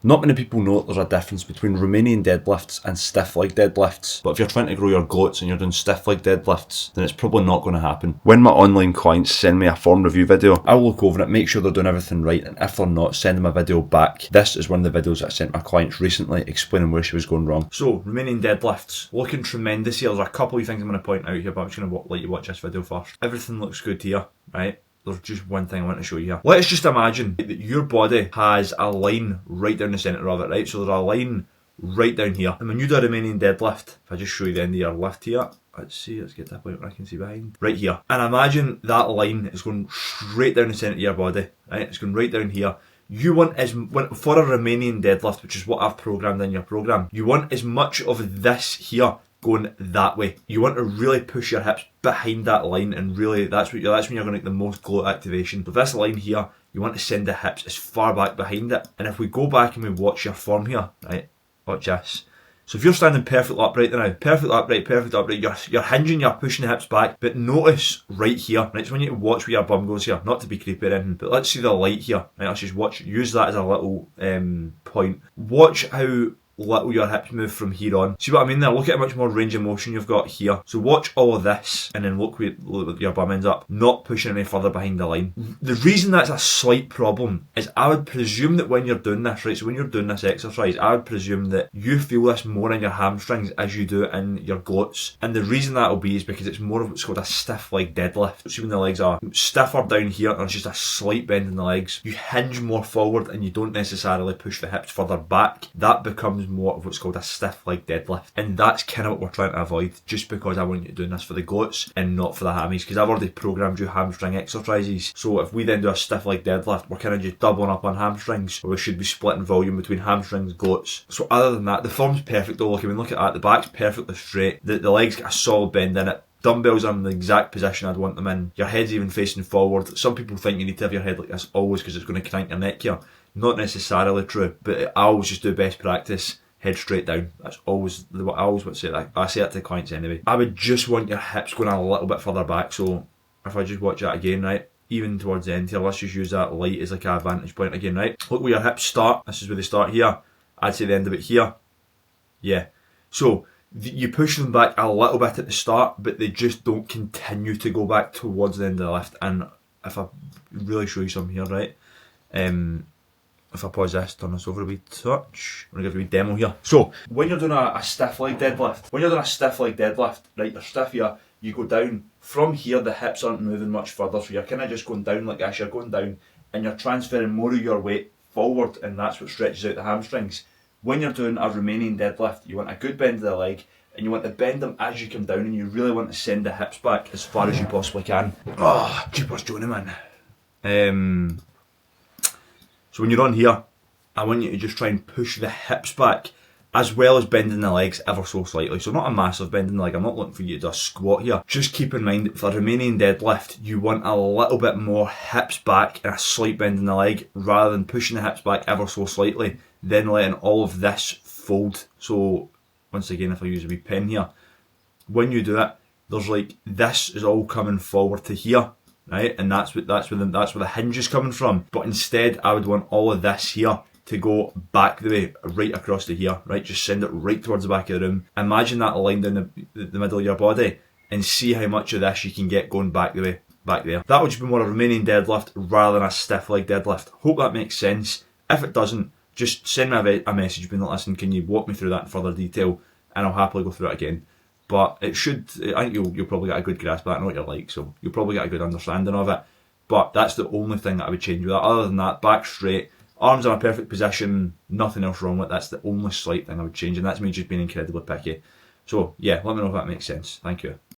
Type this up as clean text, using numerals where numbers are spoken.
Not many people know that there's a difference between Romanian deadlifts and stiff leg deadlifts, but if you're trying to grow your glutes and you're doing stiff leg deadlifts, then it's probably not going to happen. When my online clients send me a form review video, I'll look over it, make sure they're doing everything right, and if they're not, send them a video back. This is one of the videos that I sent my clients recently explaining where she was going wrong. So, Romanian deadlifts, looking tremendous here. There's a couple of things I'm going to point out here, but I'm just going to let you watch this video first. Everything looks good here, right? There's just one thing I want to show you here. Let's just imagine that your body has a line right down the centre of it, right? So there's a line right down here. And when you do a Romanian deadlift, if I just show you the end of your lift here, let's get to a point where I can see behind. Right here. And imagine that line is going straight down the centre of your body, right? It's going right down here. You want for a Romanian deadlift, which is what I've programmed in your program, you want as much of this here going that way. You want to really push your hips behind that line, and really that's when you're going to get the most glute activation. With this line here, you want to send the hips as far back behind it. And if we go back and we watch your form here, right, watch this. So if you're standing perfectly upright now, perfectly upright, you're hinging, you're pushing the hips back, but notice right here, right, so when you watch where your bum goes here, not to be creepy or anything, but let's see the light here, right, let's just watch, use that as a little point. Watch how little your hips move from here on. See what I mean there? Look at how much more range of motion you've got here. So watch all of this and then look where your bum ends up, not pushing any further behind the line. The reason that's a slight problem is I would presume that when you're doing this, right, so when you're doing this exercise, I would presume that you feel this more in your hamstrings as you do it in your glutes. And the reason that'll be is because it's more of what's called a stiff leg deadlift. So when the legs are stiffer down here, there's just a slight bend in the legs. You hinge more forward and you don't necessarily push the hips further back. That becomes more of what's called a stiff leg deadlift, and that's kind of what we're trying to avoid, just because I want you doing this for the glutes and not for the hammies, because I've already programmed you hamstring exercises. So if we then do a stiff leg deadlift, we're kind of just doubling up on hamstrings, or we should be splitting volume between hamstrings, glutes. So other than that, the form's perfect though. Look, I mean, look at that, the back's perfectly straight, the legs get a solid bend in it. Dumbbells are in the exact position I'd want them in. Your head's even facing forward. Some people think you need to have your head like this always because it's going to crank your neck here. Not necessarily true, but I always just do best practice. Head straight down. That's always what I always would say. That I say that to clients anyway. I would just want your hips going a little bit further back. So if I just watch that again, right, even towards the end here, let's just use that light as like a vantage point again, right. Look where your hips start. This is where they start here. I'd say the end of it here. Yeah. So you push them back a little bit at the start, but they just don't continue to go back towards the end of the lift. And if I really show you something here, right, if I pause this, turn this over a wee touch, I'm going to give you a wee demo here. So, when you're doing a stiff leg deadlift, right, you're stiff here, you go down, from here the hips aren't moving much further, so you're kind of just going down like this, you're going down, and you're transferring more of your weight forward, and that's what stretches out the hamstrings. When you're doing a Romanian deadlift, you want a good bend of the leg, and you want to bend them as you come down, and you really want to send the hips back as far as you possibly can. Oh, jeepers Jonah, man. So when you're on here, I want you to just try and push the hips back as well as bending the legs ever so slightly. So not a massive bend in the leg, I'm not looking for you to do a squat here. Just keep in mind that for a Romanian deadlift, you want a little bit more hips back and a slight bend in the leg rather than pushing the hips back ever so slightly, then letting all of this fold. So once again, if I use a wee pen here, when you do it, there's like, this is all coming forward to here. Right, and that's where the hinge is coming from. But instead, I would want all of this here to go back the way, right across to here. Right, just send it right towards the back of the room. Imagine that line down the middle of your body, and see how much of this you can get going back the way, back there. That would just be more a Romanian deadlift rather than a stiff leg deadlift. Hope that makes sense. If it doesn't, just send me a message being like, listen, can you walk me through that in further detail, and I'll happily go through it again. But it should, I think you'll probably get a good grasp of that. I know what you're like, so you'll probably get a good understanding of it. But that's the only thing that I would change with that. Other than that, back straight, arms in a perfect position, nothing else wrong with it. That's the only slight thing I would change, and that's me just being incredibly picky. So yeah, let me know if that makes sense. Thank you.